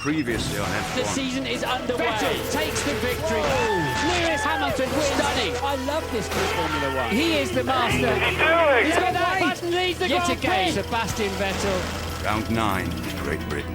previously on F1. The season is underway. Vettel takes the victory. Lewis Hamilton wins. Stunning. I love this new Formula One. He is the master. He's got that button, leads the Yet Grand again, Prix. Sebastian Vettel. Round 9, Great Britain.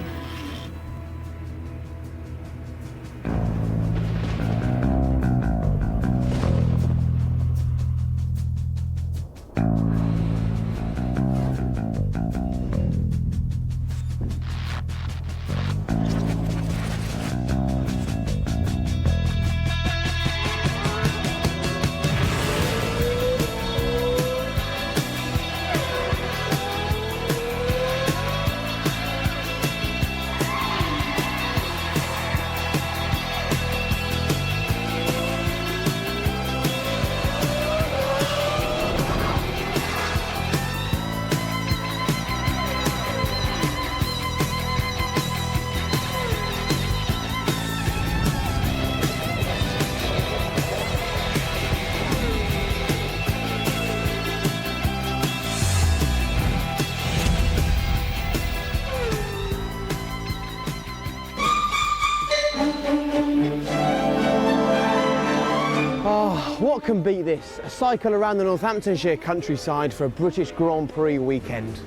What can beat this? A cycle around the Northamptonshire countryside for a British Grand Prix weekend.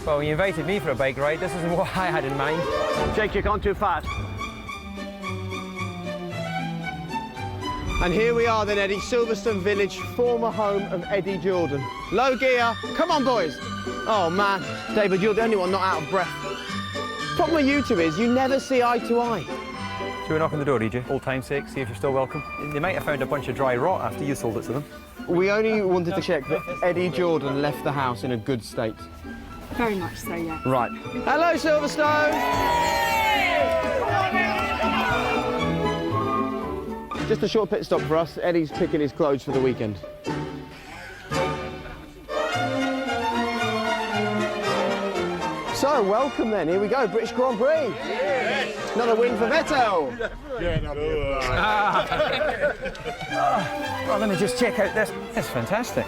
Well, when you invited me for a bike ride, this isn't what I had in mind. Jake, you've gone too fast. And here we are then, Eddie, Silverstone Village, former home of Eddie Jordan. Low gear, come on boys. Oh man, David, you're the only one not out of breath. Problem with you two is you never see eye to eye. Should we knock on the door, EJ? Old time's sake, see if you're still welcome. They might have found a bunch of dry rot after you sold it to them. We only wanted to check that Eddie Jordan left the house in a good state. Very much so, yeah. Right. Hello, Silverstone! Just a short pit stop for us. Eddie's picking his clothes for the weekend. So, welcome then. Here we go, British Grand Prix. Yes. Another win for Vettel. Well, let me just check out this. It's fantastic.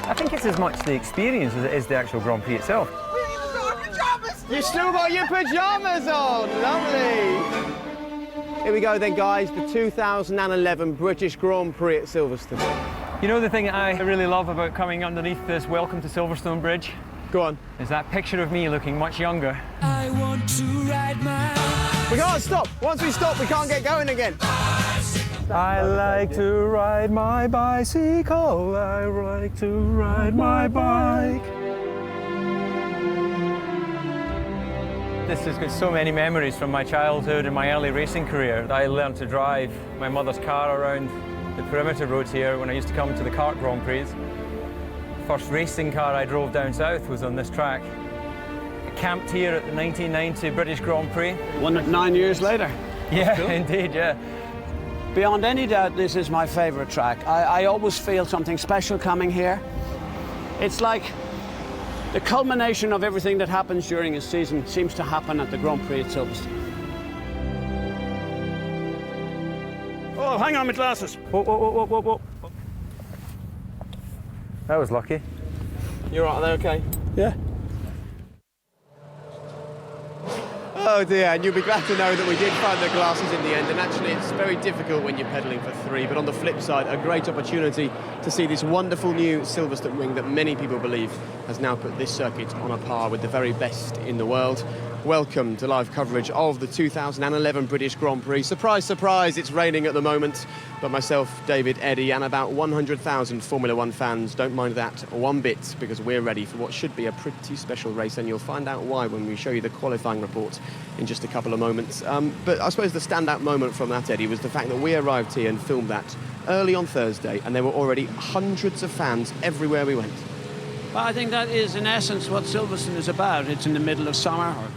I think it's as much the experience as it is the actual Grand Prix itself. You still got your pyjamas on. Lovely. Here we go then, guys. The 2011 British Grand Prix at Silverstone. You know the thing that I really love about coming underneath this Welcome to Silverstone bridge? Go on. Is that picture of me looking much younger. I want to ride my... We can't stop. Once we stop, we can't get going again. I like to ride my bicycle. I like to ride my bike. This has got so many memories from my childhood and my early racing career. I learned to drive my mother's car around the perimeter roads here when I used to come to the kart Grand Prix. The first racing car I drove down south was on this track. I camped here at the 1990 British Grand Prix. 9 years later. Yeah, cool. Indeed, yeah. Beyond any doubt, this is my favourite track. I always feel something special coming here. It's like the culmination of everything that happens during a season seems to happen at the Grand Prix at Silverstone. Oh, hang on, my glasses. Whoa, whoa, whoa, whoa, whoa, whoa. That was lucky. You're right, are they okay? Yeah. Oh dear, and you'll be glad to know that we did find the glasses in the end, and actually it's very difficult when you're pedalling for 3, but on the flip side, a great opportunity to see this wonderful new Silverstone ring that many people believe has now put this circuit on a par with the very best in the world. Welcome to live coverage of the 2011 British Grand Prix. Surprise, surprise, it's raining at the moment, but myself, David, Eddie, and about 100,000 Formula One fans don't mind that one bit, because we're ready for what should be a pretty special race, and you'll find out why when we show you the qualifying report in just a couple of moments. But I suppose the standout moment from that, Eddie, was the fact that we arrived here and filmed that early on Thursday, and there were already hundreds of fans everywhere we went. Well, I think that is, in essence, what Silverstone is about. It's in the middle of summer, or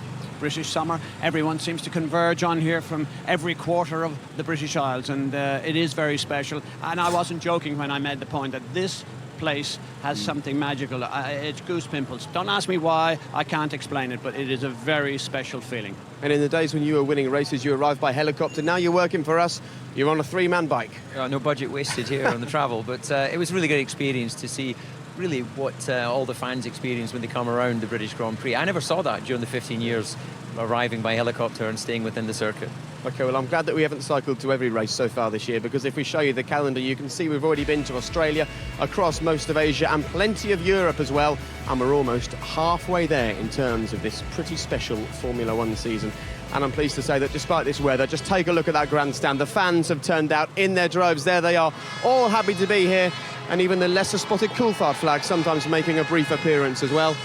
British summer. Everyone seems to converge on here from every quarter of the British Isles, and it is very special. And I wasn't joking when I made the point that this place has something magical. It's goose pimples. Don't ask me why, I can't explain it, but it is a very special feeling. And in the days when you were winning races, you arrived by helicopter. Now you're working for us. You're on a 3-man bike. No budget wasted here on the travel, but it was a really good experience to see really what all the fans experience when they come around the British Grand Prix. I never saw that during the 15 years arriving by helicopter and staying within the circuit. Okay, well, I'm glad that we haven't cycled to every race so far this year, because if we show you the calendar, you can see we've already been to Australia, across most of Asia, and plenty of Europe as well, and we're almost halfway there in terms of this pretty special Formula One season. And I'm pleased to say that despite this weather, just take a look at that grandstand. The fans have turned out in their droves. There they are, all happy to be here, and even the lesser spotted Coulthard flag sometimes making a brief appearance as well.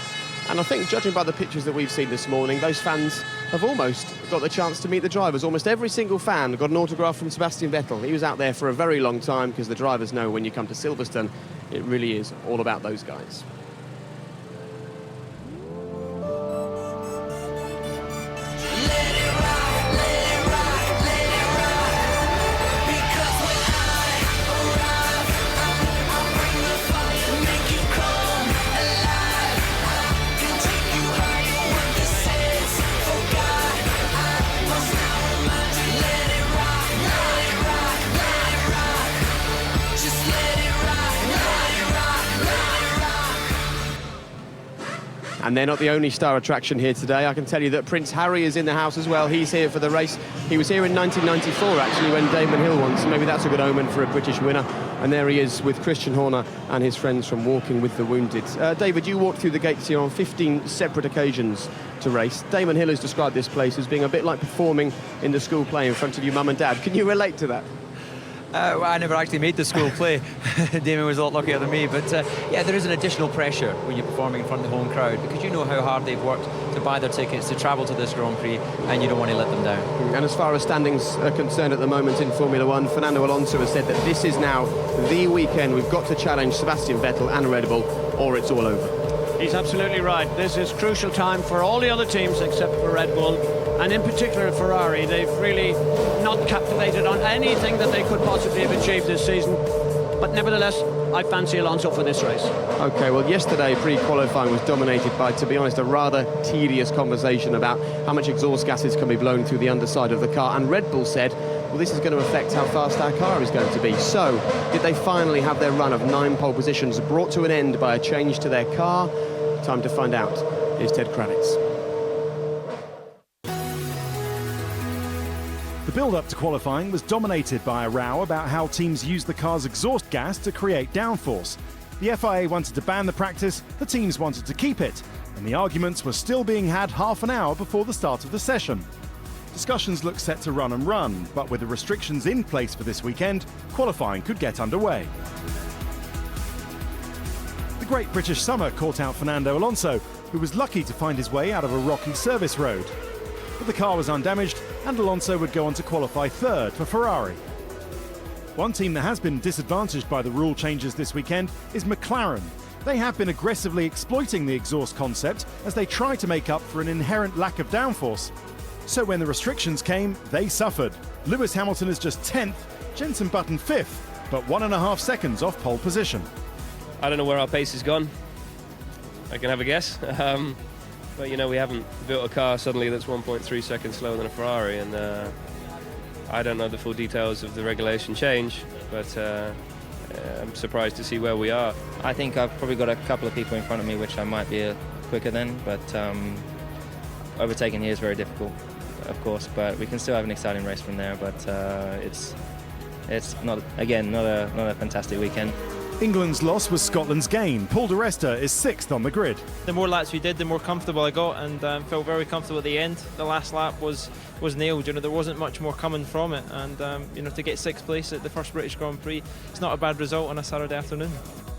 And I think, judging by the pictures that we've seen this morning, those fans have almost got the chance to meet the drivers. Almost every single fan got an autograph from Sebastian Vettel. He was out there for a very long time, because the drivers know when you come to Silverstone, it really is all about those guys. And they're not the only star attraction here today. I can tell you that Prince Harry is in the house as well. He's here for the race. He was here in 1994, actually, when Damon Hill won, so maybe that's a good omen for a British winner. And there he is with Christian Horner and his friends from Walking with the Wounded. David, you walked through the gates here on 15 separate occasions to race. Damon Hill has described this place as being a bit like performing in the school play in front of your mum and dad. Can you relate to that? Well, I never actually made the school play. Damon was a lot luckier than me, but yeah, there is an additional pressure when you're performing in front of the home crowd, because you know how hard they've worked to buy their tickets, to travel to this Grand Prix, and you don't want to let them down. And as far as standings are concerned at the moment in Formula One, Fernando Alonso has said that this is now the weekend. We've got to challenge Sebastian Vettel and Red Bull, or it's all over. He's absolutely right. This is crucial time for all the other teams except for Red Bull, and in particular Ferrari. They've really not captivated on anything that they could possibly have achieved this season. But nevertheless, I fancy Alonso for this race. OK, well, yesterday pre-qualifying was dominated by, to be honest, a rather tedious conversation about how much exhaust gases can be blown through the underside of the car. And Red Bull said, well, this is going to affect how fast our car is going to be. So, did they finally have their run of 9 pole positions brought to an end by a change to their car? Time to find out. Here's Ted Kravitz. The build-up to qualifying was dominated by a row about how teams use the car's exhaust gas to create downforce. The FIA wanted to ban the practice, the teams wanted to keep it, and the arguments were still being had half an hour before the start of the session. Discussions look set to run, but with the restrictions in place for this weekend, qualifying could get underway. The Great British Summer caught out Fernando Alonso, who was lucky to find his way out of a rocky service road. But the car was undamaged, and Alonso would go on to qualify third for Ferrari. One team that has been disadvantaged by the rule changes this weekend is McLaren. They have been aggressively exploiting the exhaust concept as they try to make up for an inherent lack of downforce. So when the restrictions came, they suffered. Lewis Hamilton is just 10th, Jenson Button 5th, but 1.5 seconds off pole position. I don't know where our pace has gone. I can have a guess. But, you know, we haven't built a car suddenly that's 1.3 seconds slower than a Ferrari, and I don't know the full details of the regulation change, but I'm surprised to see where we are. I think I've probably got a couple of people in front of me which I might be quicker than, but overtaking here is very difficult, of course, but we can still have an exciting race from there, but it's not a fantastic weekend. England's loss was Scotland's gain. Paul di Resta is 6th on the grid. The more laps we did, the more comfortable I got, and felt very comfortable at the end. The last lap was nailed. You know, there wasn't much more coming from it, and you know, to get 6th place at the first British Grand Prix, it's not a bad result on a Saturday afternoon.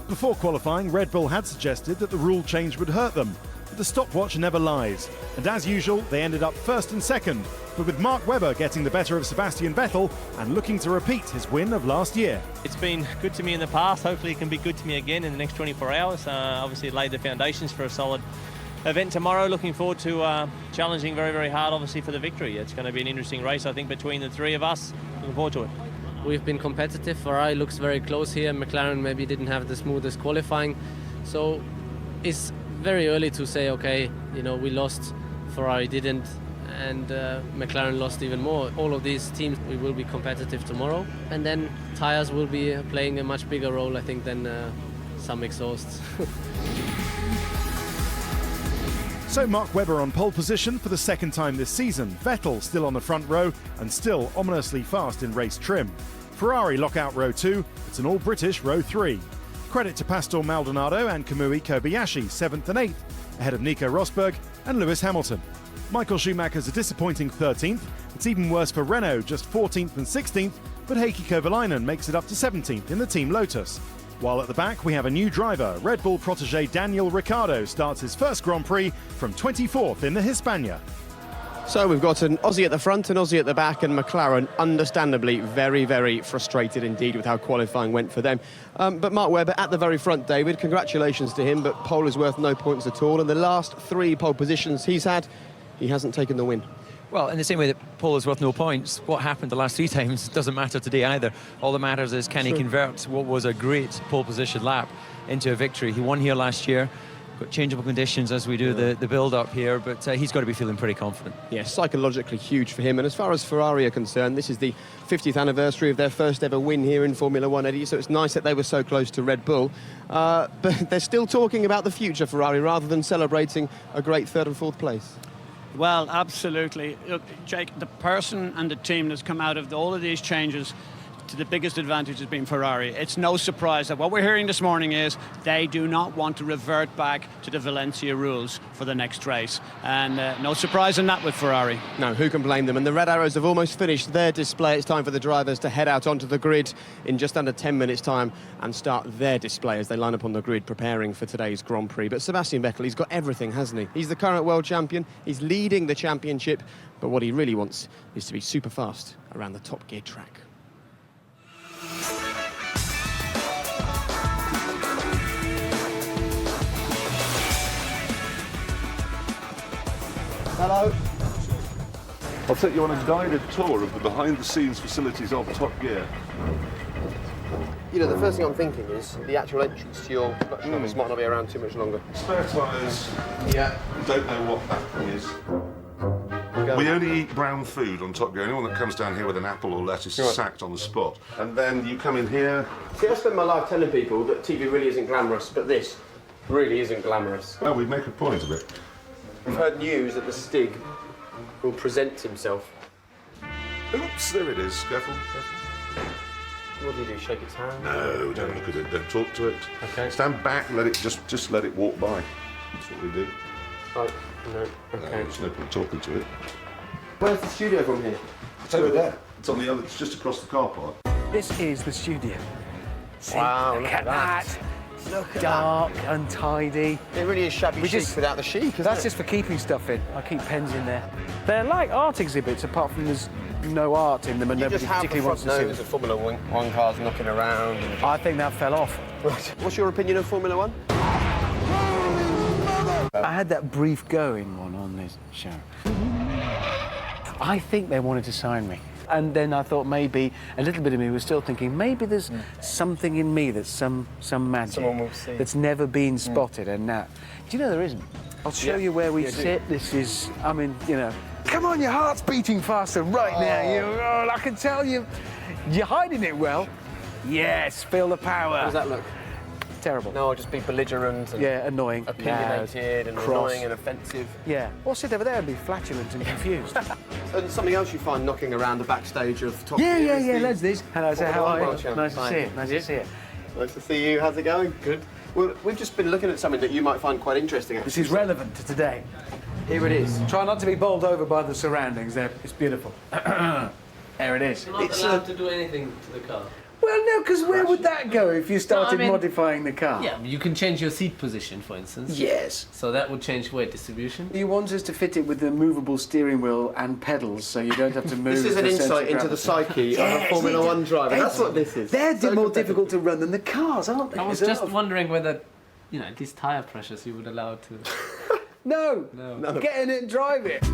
Before qualifying, Red Bull had suggested that the rule change would hurt them, but the stopwatch never lies. And as usual, they ended up 1st and 2nd, but with Mark Webber getting the better of Sebastian Vettel and looking to repeat his win of last year. It's been good to me in the past. Hopefully it can be good to me again in the next 24 hours. Obviously it laid the foundations for a solid event tomorrow. Looking forward to challenging very, very hard, obviously, for the victory. It's going to be an interesting race, I think, between the three of us. Looking forward to it. We've been competitive. Ferrari looks very close here. McLaren maybe didn't have the smoothest qualifying. So it's very early to say, okay, you know, we lost, Ferrari didn't, and McLaren lost even more. All of these teams, we will be competitive tomorrow, and then tires will be playing a much bigger role, I think, than some exhaust. So Mark Webber on pole position for the second time this season. Vettel still on the front row and still ominously fast in race trim. Ferrari lock out row 2, it's an all-British row 3. Credit to Pastor Maldonado and Kamui Kobayashi, 7th and 8th, ahead of Nico Rosberg and Lewis Hamilton. Michael Schumacher's a disappointing 13th. It's even worse for Renault, just 14th and 16th, but Heikki Kovalainen makes it up to 17th in the Team Lotus. While at the back we have a new driver. Red Bull protege Daniel Ricciardo starts his first Grand Prix from 24th in the Hispania. So we've got an Aussie at the front, an Aussie at the back, and McLaren, understandably, very, very frustrated indeed with how qualifying went for them. But Mark Webber at the very front, David, congratulations to him, but pole is worth no points at all. And the last 3 pole positions he's had, he hasn't taken the win. Well, in the same way that pole is worth no points, what happened the last 3 times doesn't matter today either. All that matters is can he convert what was a great pole position lap into a victory. He won here last year. Got changeable conditions as we do the build-up here, but he's got to be feeling pretty confident. Yes, psychologically huge for him. And as far as Ferrari are concerned, this is the 50th anniversary of their first ever win here in Formula One, Eddie, so it's nice that they were so close to Red Bull. But they're still talking about the future, Ferrari, rather than celebrating a great 3rd and 4th place. Well, absolutely. Look, Jake, the person and the team that's come out of all of these changes, to the biggest advantage has been Ferrari. It's no surprise that what we're hearing this morning is they do not want to revert back to the Valencia rules for the next race. And no surprise in that with Ferrari. No, who can blame them? And the Red Arrows have almost finished their display. It's time for the drivers to head out onto the grid in just under 10 minutes' time and start their display as they line up on the grid preparing for today's Grand Prix. But Sebastian Vettel, he's got everything, hasn't he? He's the current world champion. He's leading the championship. But what he really wants is to be super fast around the Top Gear track. Hello. I'll take you on a guided tour of the behind-the-scenes facilities of Top Gear. You know, the first thing I'm thinking is the actual entrance to your production office might not be around too much longer. Spare tyres. Yeah. Don't know what that is. We only eat brown food on Top Gear. Anyone that comes down here with an apple or lettuce is sacked on the spot. And then you come in here. See, I spend my life telling people that TV really isn't glamorous, but this really isn't glamorous. Well, we make a point of it. We've heard news that the Stig will present himself. Oops, there it is. Careful, careful. What do you do, shake its hand? No, don't look at it, don't talk to it. Okay. Stand back, let it just let it walk by. That's what we do. Oh, no, okay. No, there's no point talking to it. Where's the studio from here? It's over there. It's on the other, it's just across the car park. This is the studio. See, Wow, look at that. Look at Dark, that. untidy. It really is shabby chic without the chic, isn't That's it? just for keeping stuff in. I keep pens in there. They're like art exhibits, apart from there's no art in them and You nobody just have the particularly wants front to see nose them. of Formula One cars knocking around. And... I think that fell off. Right. What's your opinion of Formula One? I had that brief going on this show. I think they wanted to sign me. And then I thought maybe a little bit of me was still thinking maybe there's something in me that's some magic Someone will see. that's never been spotted. And now, do you know there isn't? I'll show you where we sit. This is, I mean, you know, come on, your heart's beating faster right now. I can tell you're hiding it well. Yes, feel the power. How does that look? Terrible. No, I'll just be belligerent and annoying, opinionated and cross. annoying and offensive. Yeah, or sit over there and be flatulent and confused. And something else you find knocking around the backstage of Top Gear is the let's this. Hello, sir, how are you? Formula One Nice to Hi. see you. Nice to see you. Nice to see you. How's it going? Good. Well, we've just been looking at something that you might find quite interesting. Actually. This is relevant to today. Here it is. Try not to be bowled over by the surroundings. It's beautiful. There it is. You're not allowed to do anything to the car. Well, no, because where would that go if you started modifying the car? Yeah, you can change your seat position, for instance. Yes. So that would change weight distribution. You want us to fit it with the movable steering wheel and pedals so you don't have to move. This is an the centre insight into the psyche of a Formula One driver. That's what this is. They're more difficult to run than the cars, aren't they? I was just wondering whether, you know, at least tyre pressures you would allow to... No. Get in it and drive it.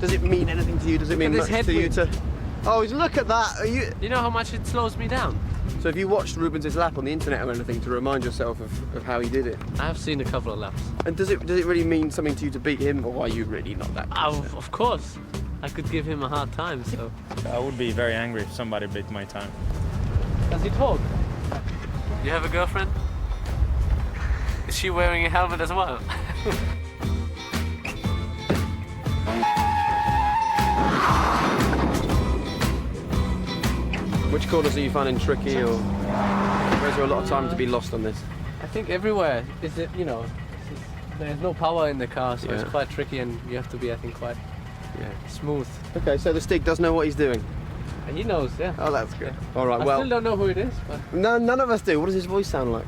Does it mean anything to you? Does it mean much to you to... Oh, look at that! Are you know how much it slows me down? So have you watched Rubens' lap on the internet or anything to remind yourself of how he did it? I have seen a couple of laps. And does it really mean something to you to beat him, or are you really not that good? Of course. I could give him a hard time, so... I would be very angry if somebody beat my time. Does he talk? You have a girlfriend? Is she wearing a helmet as well? Which corners are you finding tricky, or is there a lot of time to be lost on this? I think everywhere is it, you know, there's no power in the car, so it's Yeah. quite tricky, and you have to be, I think, quite smooth. Okay, so the Stig does know what he's doing. And he knows, yeah. Oh, that's good. All right, I well, still don't know who it is, but no, none of us do. What does his voice sound like?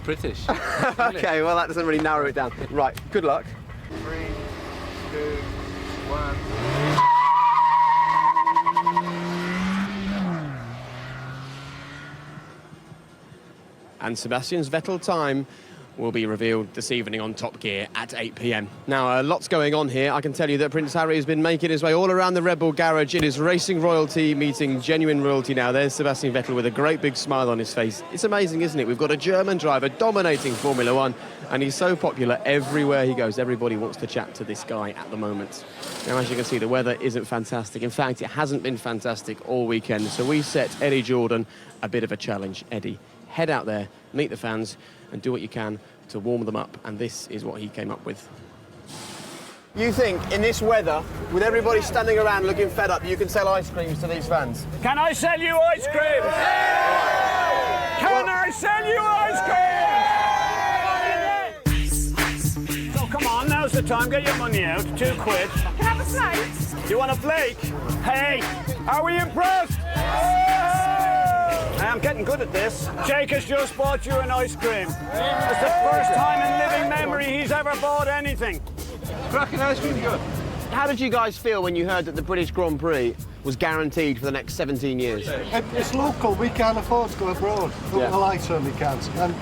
British. Okay, well, that doesn't really narrow it down. Right, good luck. 3, 2, 1. And Sebastian Vettel time will be revealed this evening on Top Gear at 8 p.m. Now, lots going on here. I can tell you that Prince Harry has been making his way all around the Red Bull garage. It is racing royalty meeting genuine royalty now. There's Sebastian Vettel with a great big smile on his face. It's amazing, isn't it? We've got a German driver dominating Formula One, and he's so popular everywhere he goes. Everybody wants to chat to this guy at the moment. Now, as you can see, the weather isn't fantastic. In fact, it hasn't been fantastic all weekend. So we set Eddie Jordan a bit of a challenge. Eddie, head out there, meet the fans, and do what you can to warm them up, and this is what he came up with. You think, in this weather, with everybody standing around looking fed up, you can sell ice creams to these fans? Can I sell you ice cream? Can I sell you ice cream? So come on, now's the time. Get your money out. £2. Can I have a slice? You want a flake? Hey, are we impressed? I am getting good at this. Jake has just bought you an ice cream. It's the first time in living memory he's ever bought anything. Cracking ice cream, good. How did you guys feel when you heard that the British Grand Prix was guaranteed for the next 17 years? It's local, we can't afford to go abroad. Yeah. Well, I certainly can't. And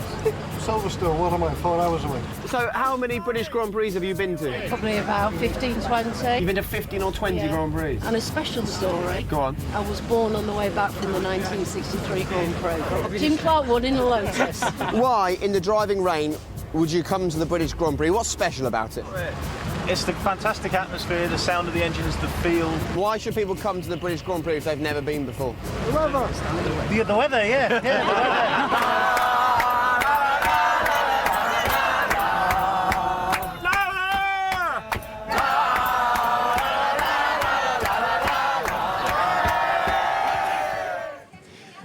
Silverstone, what am I, 4 hours away? So how many British Grand Prix have you been to? Probably about 15, 20. You've been to 15 or 20 Grand Prix? And a special story. Go on. I was born on the way back from the 1963 Grand Prix. Jim Clark won in a Lotus. Why, in the driving rain, would you come to the British Grand Prix? What's special about it? It's the fantastic atmosphere, the sound of the engines, the feel. Why should people come to the British Grand Prix if they've never been before? The weather. The weather, yeah. The weather.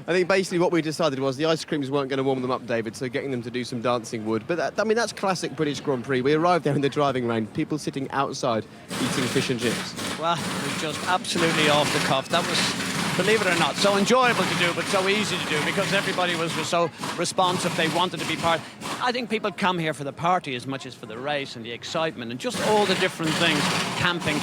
I think basically what we decided was the ice creams weren't going to warm them up, David, so getting them to do some dancing would. But I mean, that's classic British Grand Prix. We arrived there in the driving rain, people sitting outside eating fish and chips. Well, it was just absolutely off the cuff. That was, believe it or not, so enjoyable to do, but so easy to do because everybody was so responsive. They wanted to be part. I think people come here for the party as much as for the race and the excitement and just all the different things. Camping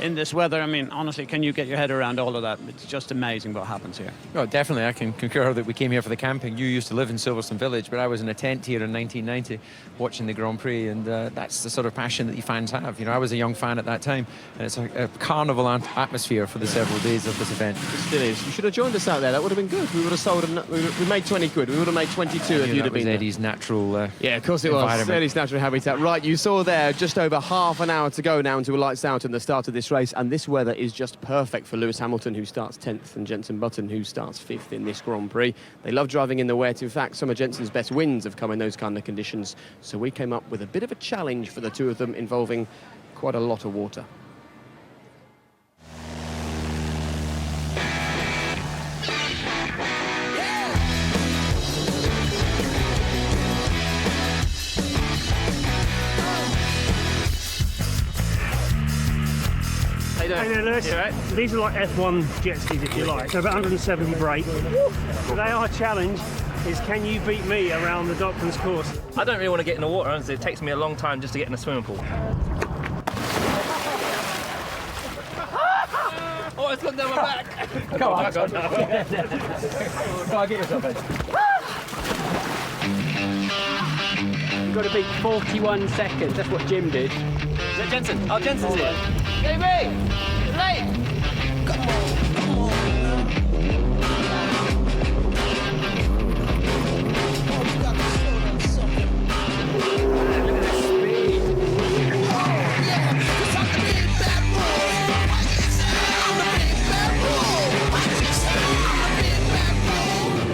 in this weather. I mean, honestly, can you get your head around all of that? It's just amazing what happens here. Oh, definitely. I can concur that we came here for the camping. You used to live in Silverstone Village, but I was in a tent here in 1990 watching the Grand Prix, and that's the sort of passion that you fans have. You know, I was a young fan at that time, and it's a carnival atmosphere for the several days of this event. It still is. You should have joined us out there. That would have been good. We would have sold. We made 20 quid. We would have made 22 if you'd have been Eddie's natural. Yeah, of course it was. Eddie's natural habitat. Right, you saw there just over half an hour to go now until lights out and the start of this race, and this weather is just perfect for Lewis Hamilton, who starts 10th, and Jenson Button, who starts 5th in this Grand Prix. They love driving in the wet. In fact, some of Jenson's best wins have come in those kind of conditions. So we came up with a bit of a challenge for the two of them involving quite a lot of water. Hey there, Lewis. Right. These are like F1 jet skis, if you like. So about 170 brake. Today our challenge is, can you beat me around the Docklands course? I don't really want to get in the water, and it takes me a long time just to get in a swimming pool. Oh, it's gone down my back. Come on, Go on, get yourself in. You've got to beat 41 seconds. That's what Jim did. Is that Jenson? Oh, Jenson's here. Davey! Late! Come on, come on.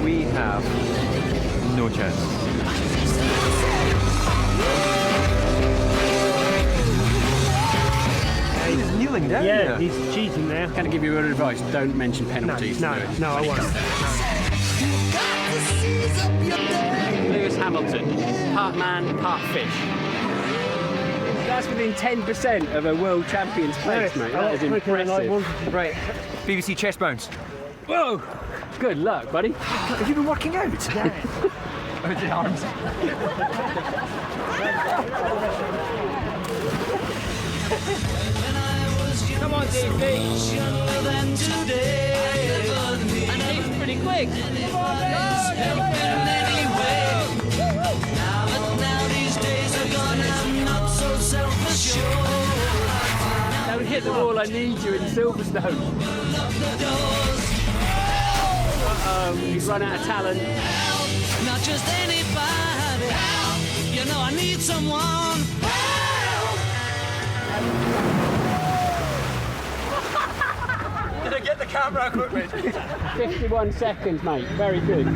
We have Yeah, he's cheating there. Can I give you a bit of advice? Don't mention penalties. No, I won't. Lewis Hamilton, part man, part fish. That's within 10% of a world champion's place, mate. That is impressive. Right, BBC chest bounce. Whoa! Good luck, buddy. Have you been working out? Yeah. With the arms. Come on, DP. And he's pretty quick. Come on, don't hit the wall, I need you in Silverstone. Uh-oh, he's run out of talent. Not just anybody. You know I need someone. Did I get the camera equipment? 51 seconds, mate. Very good.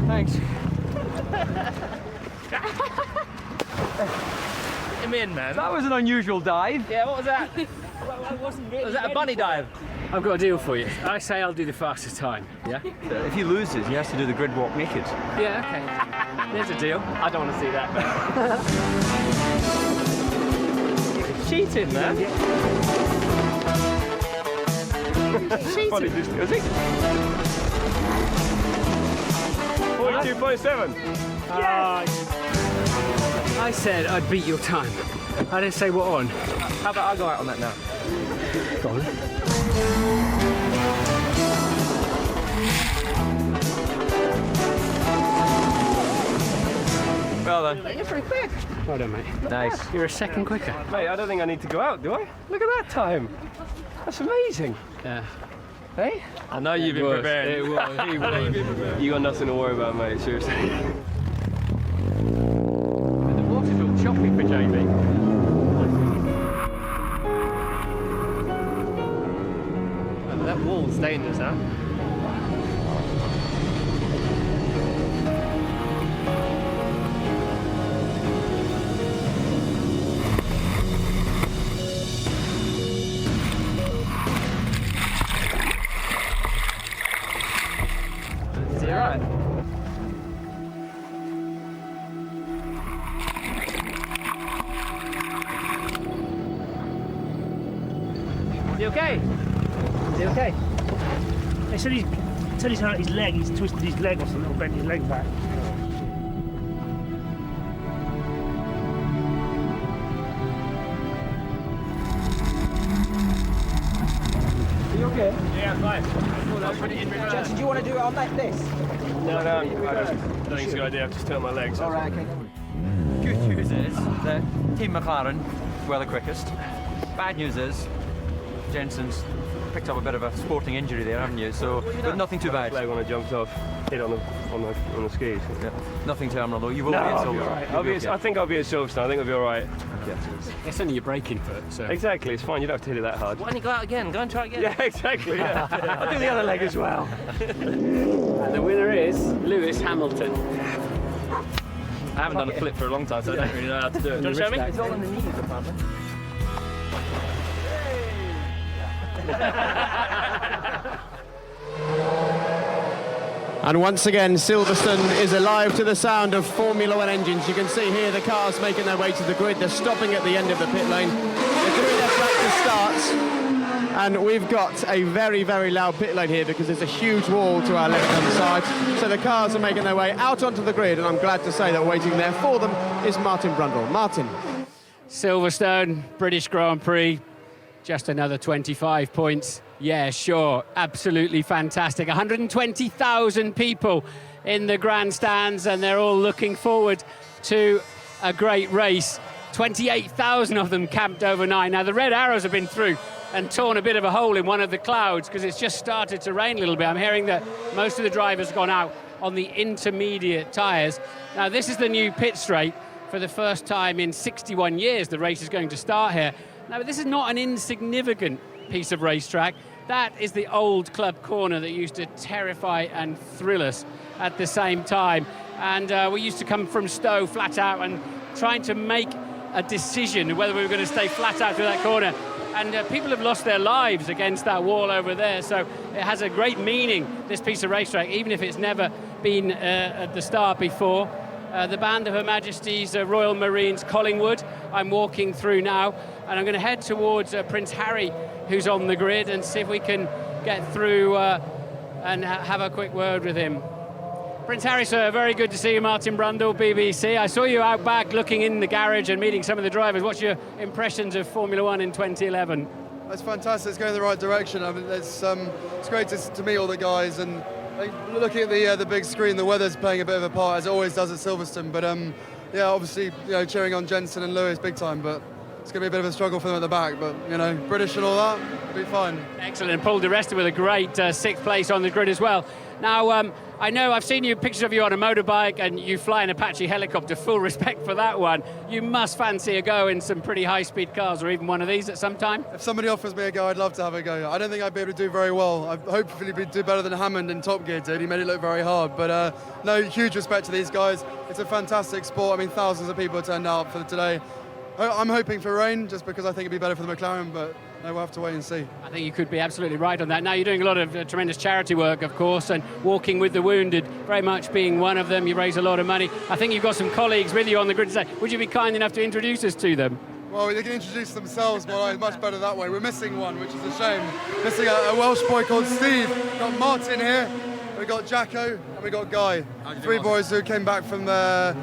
Thanks. I'm in, man. That was an unusual dive. Yeah, what was that? Was that a bunny dive? I've got a deal for you. I say I'll do the fastest time, yeah? If he loses, he has to do the grid walk naked. Yeah, okay. There's a deal. I don't want to see that. Cheating, man. Cheating. Is he? 42.7. I said I'd beat your time. I didn't say what on. How about I go out on that now? Go on. Well done. You're pretty quick. Well done, mate. Nice. You're a second quicker. Mate, I don't think I need to go out, do I? Look at that time. That's amazing. Yeah. Hey? I know you've been prepared. It was. He was. You got nothing to worry about, mate, seriously. The water's all choppy for Jamie. That wall's dangerous, huh? Is he alright? Is he okay? Is he okay? They said he's hurt his leg. He's twisted his leg or something, or bent his leg back. Are you okay? Yeah, fine. Jackson, do you want to do it on like this? No, I don't think it's a good idea. I've just turned my legs. Alright, okay. Good news is that Team McLaren were the quickest. Bad news is Jensen's picked up a bit of a sporting injury there, haven't you? So, but nothing too bad. Leg when I jumped off, hit on the skis. Yeah. Nothing terminal though. You will No, be at I'll be Silverstone. all right. I think I'll be at Silverstone. I think I'll be all right. It's only your braking foot, so... Exactly, it's fine. You don't have to hit it that hard. Why don't you go out again? Go and try again. Yeah, exactly. Yeah. I'll do the other leg as well. And the winner is Lewis Hamilton. I haven't done a flip for a long time, so I don't really know how to do it. Do you want to show me? It's all on the knees, apparently. And once again, Silverstone is alive to the sound of Formula One engines. You can see here the cars making their way to the grid. They're stopping at the end of the pit lane. They're doing their practice starts. And we've got a very, very loud pit lane here because there's a huge wall to our left-hand side. So the cars are making their way out onto the grid, and I'm glad to say that waiting there for them is Martin Brundle. Martin. Silverstone, British Grand Prix, just another 25 points. Yeah, sure, absolutely fantastic. 120,000 people in the grandstands, and they're all looking forward to a great race. 28,000 of them camped overnight. Now, the red arrows have been through and torn a bit of a hole in one of the clouds because it's just started to rain a little bit. I'm hearing that most of the drivers have gone out on the intermediate tyres. Now, this is the new pit straight. For the first time in 61 years, the race is going to start here. Now, this is not an insignificant piece of racetrack. That is the old club corner that used to terrify and thrill us at the same time. And we used to come from Stowe flat out and trying to make a decision whether we were going to stay flat out through that corner And people have lost their lives against that wall over there, so it has a great meaning, this piece of racetrack, even if it's never been at the start before. The Band of Her Majesty's Royal Marines Collingwood I'm walking through now, and I'm going to head towards Prince Harry, who's on the grid, and see if we can get through and have a quick word with him. Prince Harry, sir, very good to see you. Martin Brundle, BBC. I saw you out back looking in the garage and meeting some of the drivers. What's your impressions of Formula One in 2011? It's fantastic. It's going in the right direction. I mean, it's great to meet all the guys, and looking at the big screen, the weather's playing a bit of a part, as it always does at Silverstone. But yeah, obviously, cheering on Jensen and Lewis big time. But it's going to be a bit of a struggle for them at the back. But British and all that, it'll be fine. Excellent. And Paul di Resta with a great 6th place on the grid as well. Now, I know I've seen pictures of you on a motorbike and you fly an Apache helicopter. Full respect for that one. You must fancy a go in some pretty high-speed cars, or even one of these at some time. If somebody offers me a go, I'd love to have a go. I don't think I'd be able to do very well. I'd hopefully do better than Hammond in Top Gear did. He made it look very hard. But no, huge respect to these guys. It's a fantastic sport. I mean, thousands of people turned out for today. I'm hoping for rain, just because I think it'd be better for the McLaren, but no, we'll have to wait and see. I think you could be absolutely right on that. Now, you're doing a lot of tremendous charity work, of course, and Walking with the Wounded very much being one of them. You raise a lot of money. I think you've got some colleagues with you on the grid today. Would you be kind enough to introduce us to them? Well, they can introduce themselves, but it's much better that way. We're missing one, which is a shame. Missing a Welsh boy called Steve. We've got Martin here, we've got Jacko, and we've got Guy. 3 boys who came back from the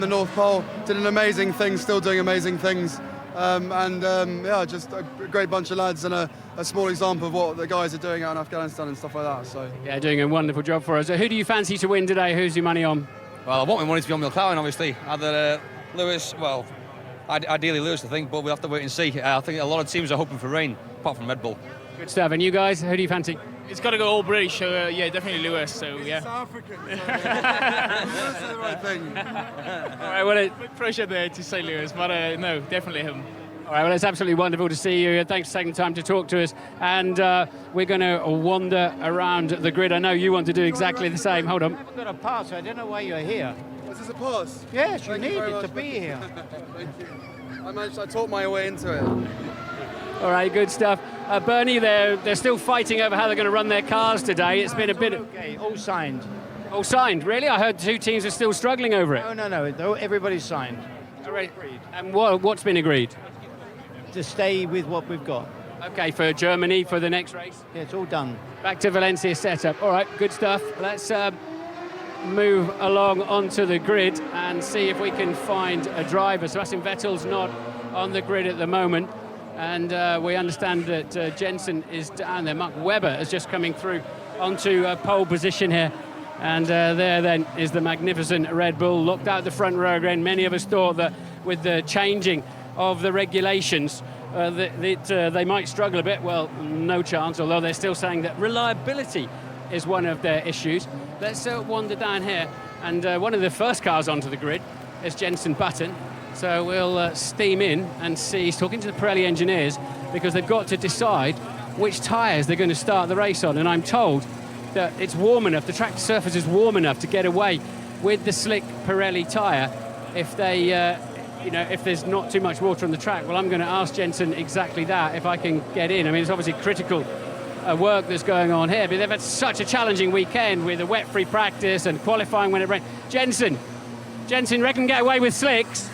North Pole, did an amazing thing, still doing amazing things. Yeah, just a great bunch of lads, and a small example of what the guys are doing out in Afghanistan and stuff like that. So yeah, doing a wonderful job for us. Who do you fancy to win today? Who's your money on? Well, I want my money to be on McLaren, obviously. Either Lewis, well, ideally Lewis, I think, but we'll have to wait and see. I think a lot of teams are hoping for rain, apart from Red Bull. Good stuff. And you guys, who do you fancy? It's got to go all British, so yeah, definitely Lewis. So yeah. South African. That's the right thing. All right, well, bit pressure there to say Lewis, but no, definitely him. All right, well, it's absolutely wonderful to see you. Thanks for taking the time to talk to us. And we're going to wander around the grid. I know you want to do exactly the same. Hold on. I haven't got a pass. I don't know why you're here. Is this a pass? Yes, you need it to be here. Thank you. I taught my way into it. All right, good stuff. Bernie, they're still fighting over how they're going to run their cars today. It's been a bit... Okay, all signed. All signed? Really? I heard 2 teams are still struggling over it. No. Everybody's signed. All right. And what's been agreed? To stay with what we've got. Okay, for Germany for the next race? Yeah, it's all done. Back to Valencia setup. All right, good stuff. Let's move along onto the grid and see if we can find a driver. Sebastian Vettel's not on the grid at the moment. And we understand that Jensen is down there. Mark Webber is just coming through onto pole position here. And there then is the magnificent Red Bull, locked out the front row again. Many of us thought that with the changing of the regulations that they might struggle a bit. Well, no chance, although they're still saying that reliability is one of their issues. Let's wander down here. And one of the first cars onto the grid is Jensen Button. So we'll steam in and see. He's talking to the Pirelli engineers because they've got to decide which tyres they're going to start the race on. And I'm told that it's warm enough, the track surface is warm enough to get away with the slick Pirelli tyre if they, if there's not too much water on the track. Well, I'm going to ask Jensen exactly that, if I can get in. I mean, it's obviously critical work that's going on here, but they've had such a challenging weekend with a wet-free practice and qualifying when it rained. Jensen, reckon get away with slicks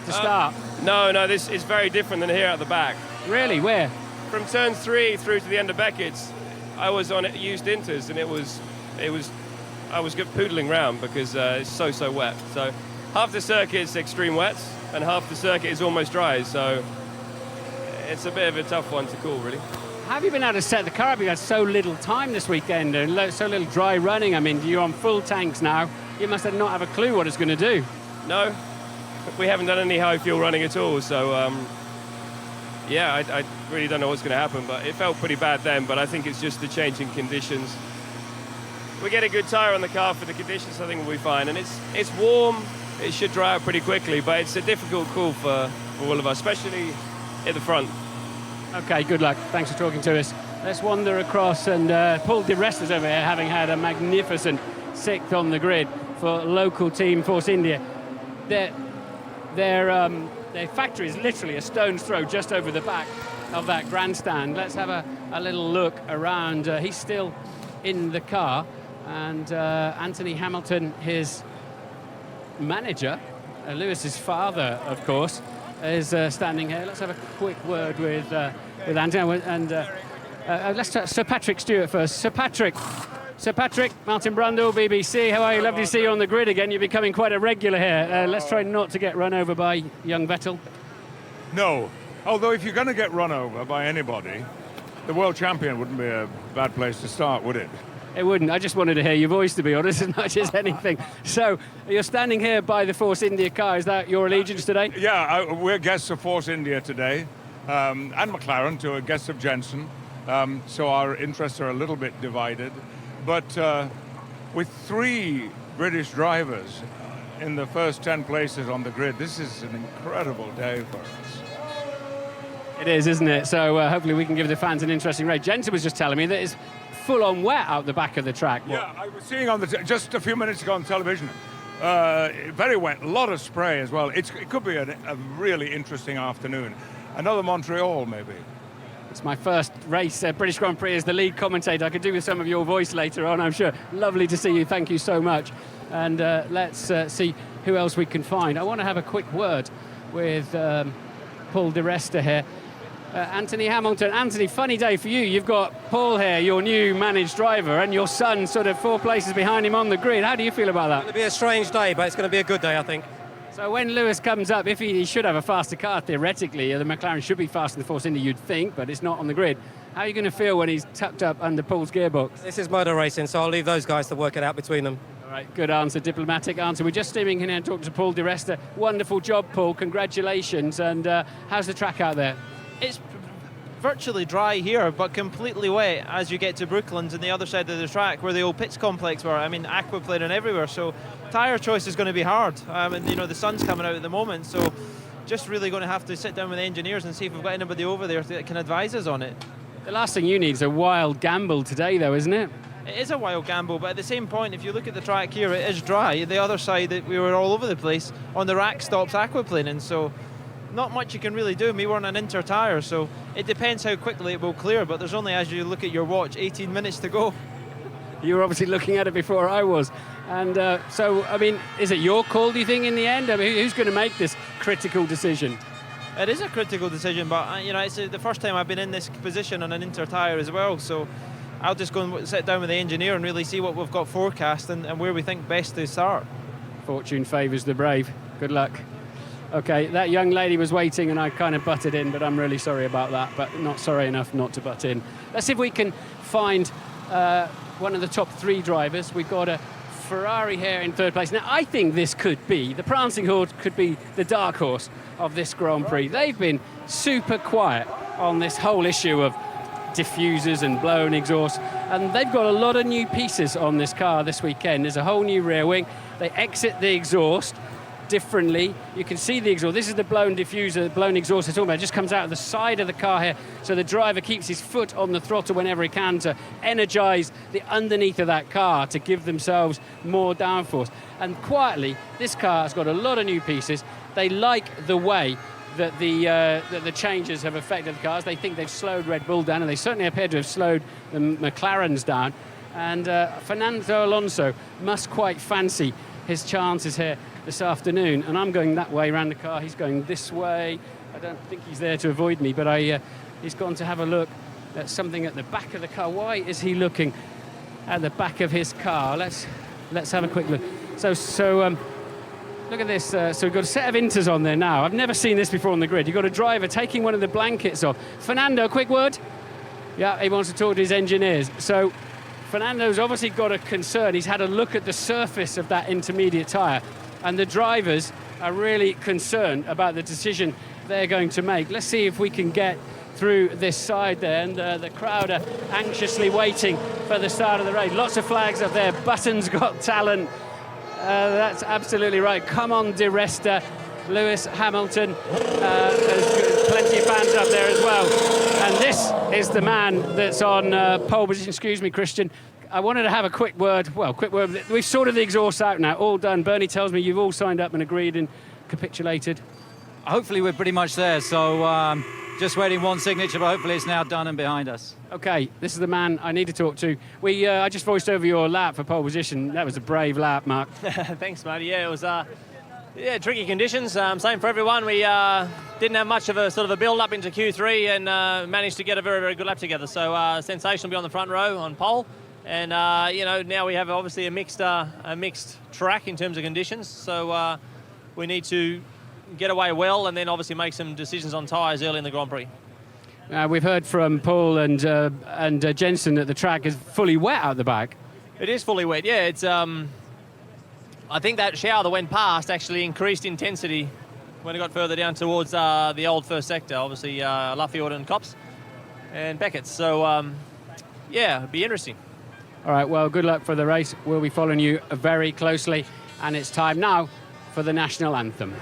to start? No, this is very different than here at the back. Really? Where? From turn 3 through to the end of Beckett's, I was on used inters, and I was poodling round because it's so wet. So half the circuit's extreme wets, and half the circuit is almost dry. So it's a bit of a tough one to call, really. How have you been able to set the car up? You've had so little time this weekend and so little dry running. I mean, you're on full tanks now. You must not have a clue what it's going to do. No, we haven't done any high fuel running at all. So, I really don't know what's going to happen. But it felt pretty bad then. But I think it's just the changing conditions. We get a good tyre on the car for the conditions. I think we'll be fine. And it's warm. It should dry out pretty quickly. But it's a difficult call for all of us, especially at the front. Okay, good luck. Thanks for talking to us. Let's wander across, and Paul di Resta's over here, having had a magnificent 6th on the grid for local team Force India. Their factory is literally a stone's throw just over the back of that grandstand. Let's have a little look around. He's still in the car, and Anthony Hamilton, his manager, Lewis's father, of course, is standing here. Let's have a quick word with Anthony, and let's start Sir Patrick Stewart first. Sir Patrick, Martin Brundle, BBC, how are you? Lovely to see you on the grid again. You're becoming quite a regular here. Let's try not to get run over by young Vettel. No, although if you're going to get run over by anybody, the world champion wouldn't be a bad place to start, would it? It wouldn't. I just wanted to hear your voice, to be honest, as much as anything. So you're standing here by the Force India car. Is that your allegiance today? Yeah, we're guests of Force India today, and McLaren, to guests of Jensen. So our interests are a little bit divided. But with 3 British drivers in the first 10 places on the grid, this is an incredible day for us. It is, isn't it? So hopefully we can give the fans an interesting race. Jensen was just telling me that it's full-on wet out the back of the track. Yeah, I was seeing on just a few minutes ago on television, very wet, a lot of spray as well. It could be a really interesting afternoon. Another Montreal, maybe. It's my first race, British Grand Prix, as the lead commentator. I could do with some of your voice later on, I'm sure. Lovely to see you. Thank you so much. And let's see who else we can find. I want to have a quick word with Paul di Resta here. Anthony Hamilton. Anthony, funny day for you. You've got Paul here, your new managed driver, and your son sort of 4 places behind him on the grid. How do you feel about that? It's going to be a strange day, but it's going to be a good day, I think. So when Lewis comes up, if he should have a faster car, theoretically, the McLaren should be faster than the Force India, you'd think, but it's not on the grid. How are you going to feel when he's tucked up under Paul's gearbox? This is motor racing, so I'll leave those guys to work it out between them. All right, good answer, diplomatic answer. We're just steaming in here and talking to Paul di Resta. Wonderful job, Paul. Congratulations. And how's the track out there? It's virtually dry here, but completely wet as you get to Brooklands and the other side of the track where the old pits complex were. I mean, aquaplaning everywhere, so tyre choice is going to be hard. And you know, the sun's coming out at the moment, so just really going to have to sit down with the engineers and see if we've got anybody over there that can advise us on it. The last thing you need is a wild gamble today, though, isn't it? It is a wild gamble, but at the same point, if you look at the track here, it is dry. The other side, we were all over the place. On the rack stops aquaplaning, so not much you can really do. We were on an inter tyre, so it depends how quickly it will clear, but there's only, as you look at your watch, 18 minutes to go. You were obviously looking at it before I was. And so, I mean, is it your call, do you think, in the end? I mean, who's going to make this critical decision? It is a critical decision, but you know, it's the first time I've been in this position on an inter tyre as well, so I'll just go and sit down with the engineer and really see what we've got forecast and where we think best to start. Fortune favours the brave. Good luck. Okay, that young lady was waiting and I kind of butted in, but I'm really sorry about that, but not sorry enough not to butt in. Let's see if we can find one of the top 3 drivers. We've got a Ferrari here in 3rd place. Now, I think this could be, the Prancing Horde could be the dark horse of this Grand Prix. They've been super quiet on this whole issue of diffusers and blown exhaust, and they've got a lot of new pieces on this car this weekend. There's a whole new rear wing. They exit the exhaust differently. You can see the exhaust. This is the blown diffuser, the blown exhaust it's talking about. It just comes out of the side of the car here, so the driver keeps his foot on the throttle whenever he can to energize the underneath of that car to give themselves more downforce. And quietly, this car has got a lot of new pieces. They like the way that the changes have affected the cars. They think they've slowed Red Bull down, and they certainly appear to have slowed the McLarens down. And Fernando Alonso must quite fancy his chances here this afternoon. And I'm going that way around the car. He's going this way. I don't think he's there to avoid me, but he's gone to have a look at something at the back of the car. Why is he looking at the back of his car? Let's have a quick look. So look at this. So we've got a set of inters on there now. I've never seen this before on the grid. You've got a driver taking one of the blankets off. Fernando, quick word? Yeah, he wants to talk to his engineers. So Fernando's obviously got a concern. He's had a look at the surface of that intermediate tyre, and the drivers are really concerned about the decision they're going to make. Let's see if we can get through this side there, and the crowd are anxiously waiting for the start of the race. Lots of flags up there. Button's got talent. That's absolutely right. Come on, di Resta. Lewis Hamilton. There's plenty of fans up there as well. And this is the man that's on pole position. Excuse me, Christian. I wanted to have a quick word. Well, quick word. We've sorted the exhaust out now. All done. Bernie tells me you've all signed up and agreed and capitulated. Hopefully we're pretty much there. So Just waiting one signature, but hopefully it's now done and behind us. Okay, this is the man I need to talk to. I just voiced over your lap for pole position. That was a brave lap, Mark. Thanks, matey. Yeah, it was tricky conditions. Same for everyone. We didn't have much of a sort of a build-up into Q3 and managed to get a very, very good lap together. So sensational to be on the front row on pole. And, now we have obviously a mixed track in terms of conditions. So we need to get away well and then obviously make some decisions on tyres early in the Grand Prix. We've heard from Paul and Jensen that the track is fully wet out the back. It is fully wet, yeah. It's I think that shower that went past actually increased intensity when it got further down towards the old first sector, obviously Luffield and Copse and Beckett. So, it'd be interesting. All right, well, good luck for the race. We'll be following you very closely. And it's time now for the national anthem.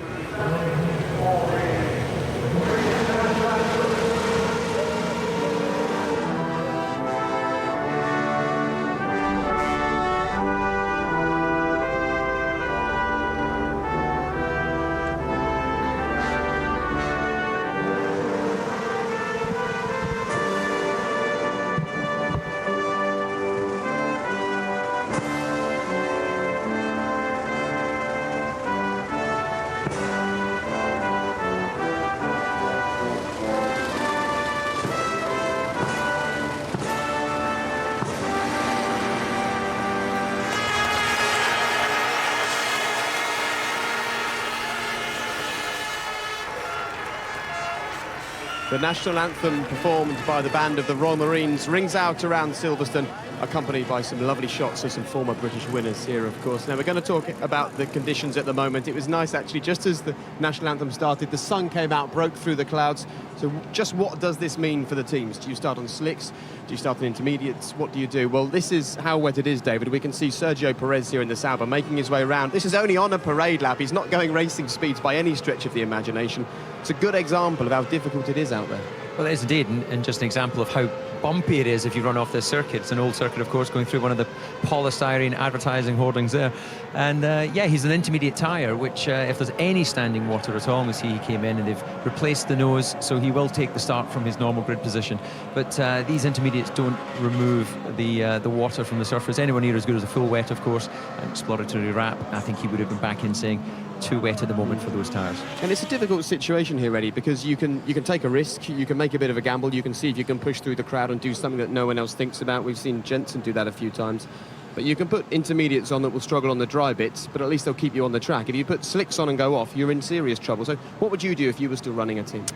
The national anthem performed by the band of the Royal Marines rings out around Silverstone, accompanied by some lovely shots of some former British winners here, of course. Now, we're going to talk about the conditions at the moment. It was nice, actually, just as the national anthem started, the sun came out, broke through the clouds. So just what does this mean for the teams? Do you start on slicks? Do you start on intermediates? What do you do? Well, this is how wet it is, David. We can see Sergio Perez here in the Sauber making his way around. This is only on a parade lap. He's not going racing speeds by any stretch of the imagination. It's a good example of how difficult it is out there. Well, it is indeed, and just an example of how bumpy it is if you run off this circuit. It's an old circuit, of course, going through one of the polystyrene advertising hoardings there. And he's an intermediate tyre, which if there's any standing water at all, we see he came in and they've replaced the nose, so he will take the start from his normal grid position. But these intermediates don't remove the water from the surface. Anyone here as good as a full wet, of course, an exploratory wrap. I think he would have been back in saying too wet at the moment for those tyres. And it's a difficult situation here, Eddie, because you can take a risk, you can make a bit of a gamble, you can see if you can push through the crowd and do something that no one else thinks about. We've seen Jensen do that a few times. But you can put intermediates on that will struggle on the dry bits, but at least they'll keep you on the track. If you put slicks on and go off, you're in serious trouble. So what would you do if you were still running a team?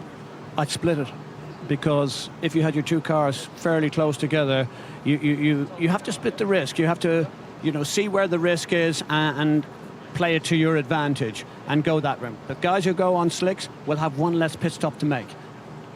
I'd split it, because if you had your two cars fairly close together, you have to split the risk. You have to, see where the risk is and play it to your advantage and go that route. The guys who go on slicks will have one less pit stop to make.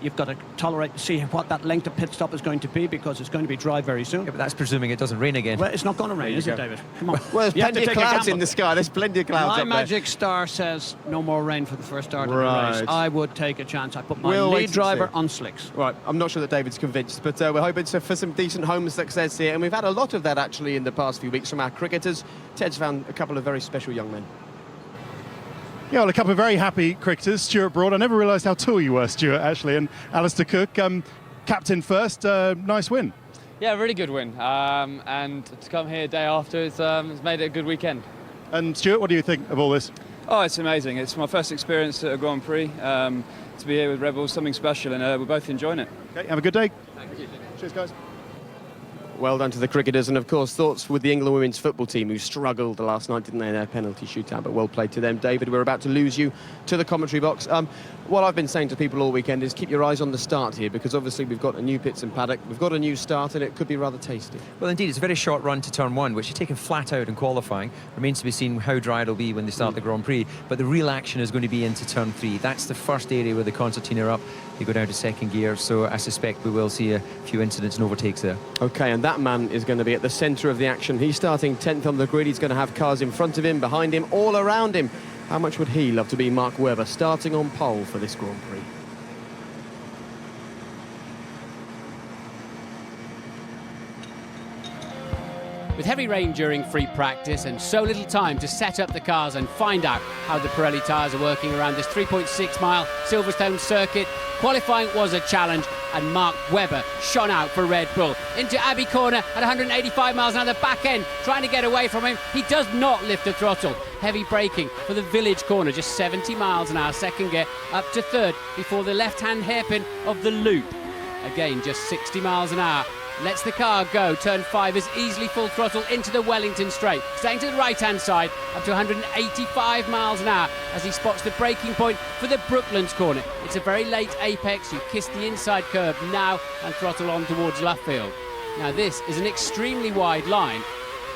You've got to tolerate to see what that length of pit stop is going to be, because it's going to be dry very soon. Yeah, but that's presuming it doesn't rain again. Well, it's not going to rain, is it, David? Come on. Well, there's plenty of clouds in the sky. There's plenty of clouds My up magic star says no more rain for the first start of the race. I would take a chance. I put my We'll lead driver on slicks. Right, I'm not sure that David's convinced, but we're hoping for some decent home success here. And we've had a lot of that, actually, in the past few weeks from our cricketers. Ted's found a couple of very special young men. Yeah, well, a couple of very happy cricketers. Stuart Broad, I never realised how tall you were, Stuart, actually, and Alistair Cook, captain first, nice win. Yeah, really good win, and to come here day after, it's made it a good weekend. And Stuart, what do you think of all this? Oh, it's amazing. It's my first experience at a Grand Prix. To be here with Rebels, something special, and we're both enjoying it. Okay, have a good day. Thank you. Cheers, guys. Well done to the cricketers, and of course thoughts with the England women's football team, who struggled last night, didn't they, in their penalty shootout, but well played to them. David, we're about to lose you to the commentary box. What I've been saying to people all weekend is keep your eyes on the start here, because obviously we've got a new pits and paddock, we've got a new start, and it could be rather tasty. Well, indeed, it's a very short run to turn one, which is taken flat out in qualifying. Remains to be seen how dry it'll be when they start the Grand Prix, but the real action is going to be into turn 3. That's the first area where the concertina are up. They go down to second gear, so I suspect we will see a few incidents and overtakes there. OK, and that man is going to be at the centre of the action. He's starting 10th on the grid. He's going to have cars in front of him, behind him, all around him. How much would he love to be Mark Webber, starting on pole for this Grand Prix? With heavy rain during free practice and so little time to set up the cars and find out how the Pirelli tyres are working around this 3.6 mile Silverstone circuit, qualifying was a challenge and Mark Webber shone out for Red Bull. Into Abbey Corner at 185 miles an hour, the back end trying to get away from him. He does not lift the throttle. Heavy braking for the Village Corner, just 70 miles an hour, second gear up to third before the left-hand hairpin of the loop. Again, just 60 miles an hour. Lets the car go. Turn 5 is easily full throttle into the Wellington straight. Staying to the right-hand side up to 185 miles an hour as he spots the braking point for the Brooklands corner. It's a very late apex. You kiss the inside curve now and throttle on towards Luffield. Now this is an extremely wide line,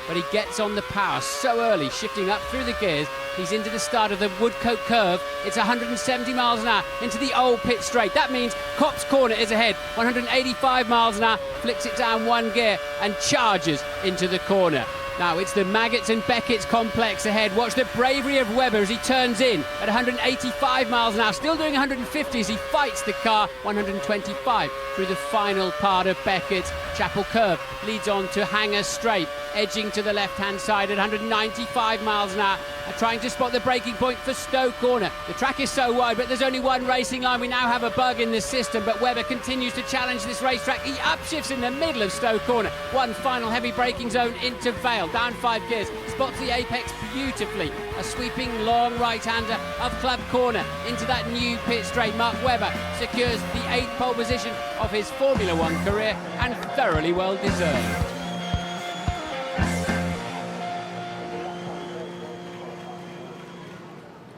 but he gets on the power so early, shifting up through the gears. He's into the start of the Woodcote curve. It's 170 miles an hour into the old pit straight. That means Copse Corner is ahead, 185 miles an hour, flicks it down one gear and charges into the corner. Now it's the Maggots and Beckett's complex ahead. Watch the bravery of Webber as he turns in at 185 miles an hour, still doing 150 as he fights the car, 125 through the final part of Beckett's. Chapel Curve leads on to Hanger Straight, edging to the left-hand side at 195 miles an hour, and trying to spot the braking point for Stowe Corner. The track is so wide, but there's only one racing line. We now have a bug in the system, but Webber continues to challenge this racetrack. He upshifts in the middle of Stowe Corner. One final heavy braking zone into Vale, down 5 gears, spots the apex beautifully. A sweeping long right-hander of Club Corner into that new pit straight. Mark Webber secures the 8th pole position of his Formula One career, and thoroughly well deserved.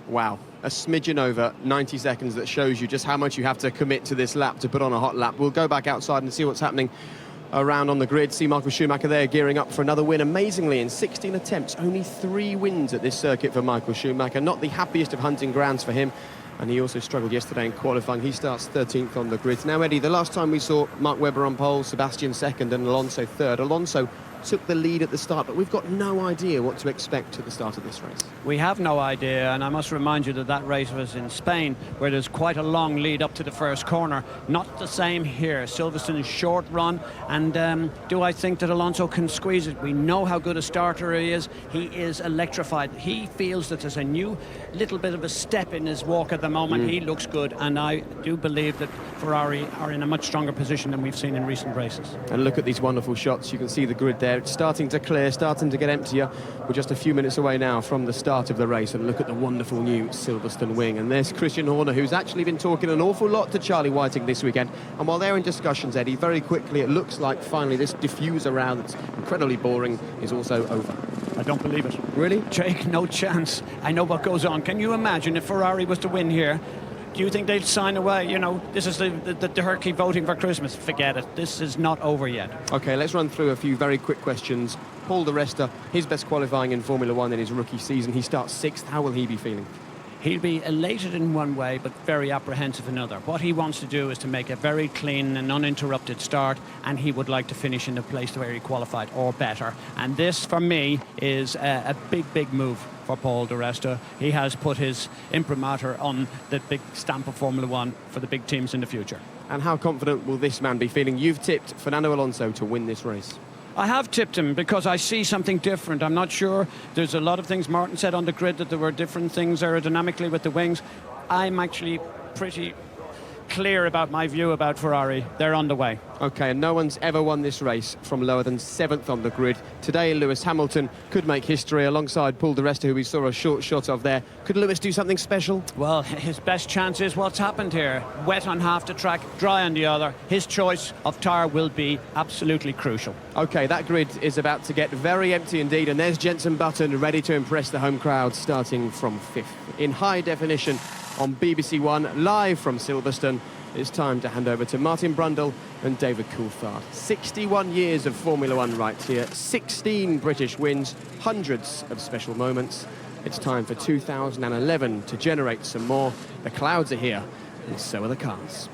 Wow, a smidgen over 90 seconds that shows you just how much you have to commit to this lap to put on a hot lap. We'll go back outside and see what's happening around on the grid. See Michael Schumacher there gearing up for another win. Amazingly, in 16 attempts, only 3 wins at this circuit for Michael Schumacher. Not the happiest of hunting grounds for him. And he also struggled yesterday in qualifying. He starts 13th on the grid. Now, Eddie, the last time we saw Mark Webber on pole, Sebastian second and Alonso third. Alonso took the lead at the start, but we've got no idea what to expect at the start of this race. We have no idea, and I must remind you that that race was in Spain, where there's quite a long lead up to the first corner. Not the same here. Silverstone's short run, and do I think that Alonso can squeeze it? We know how good a starter he is. He is electrified. He feels that there's a new little bit of a step in his walk at the moment. He looks good, and I do believe that Ferrari are in a much stronger position than we've seen in recent races. And look at these wonderful shots. You can see the grid there. It's starting to clear, starting to get emptier. We're just a few minutes away now from the start of the race, and look at the wonderful new Silverstone wing. And there's Christian Horner, who's actually been talking an awful lot to Charlie Whiting this weekend. And while they're in discussions, Eddie, very quickly it looks like finally this diffuser round that's incredibly boring is also over. I don't believe it. Really? Jake, no chance. I know what goes on. Can you imagine if Ferrari was to win here? Do you think they'd sign away? You know, this is the turkey voting for Christmas. Forget it. This is not over yet. OK, let's run through a few very quick questions. Paul Di Resta, his best qualifying in Formula One in his rookie season. He starts 6th. How will he be feeling? He'll be elated in one way, but very apprehensive in another. What he wants to do is to make a very clean and uninterrupted start, and he would like to finish in the place where he qualified or better. And this, for me, is a big move for Paul Di Resta. He has put his imprimatur on the big stamp of Formula One for the big teams in the future. And how confident will this man be feeling? You've tipped Fernando Alonso to win this race. I have tipped him because I see something different. I'm not sure. There's a lot of things Martin said on the grid, that there were different things aerodynamically with the wings. I'm actually pretty clear about my view about Ferrari. They're on the way. OK, and no one's ever won this race from lower than 7th on the grid. Today, Lewis Hamilton could make history alongside Paul Di Resta, who we saw a short shot of there. Could Lewis do something special? Well, his best chance is what's happened here. Wet on half the track, dry on the other. His choice of tyre will be absolutely crucial. OK, that grid is about to get very empty indeed, and there's Jenson Button ready to impress the home crowd, starting from 5th. In high definition on BBC One, live from Silverstone, it's time to hand over to Martin Brundle and David Coulthard. 61 years of Formula One right here, 16 British wins, hundreds of special moments. It's time for 2011 to generate some more. The clouds are here, and so are the cars.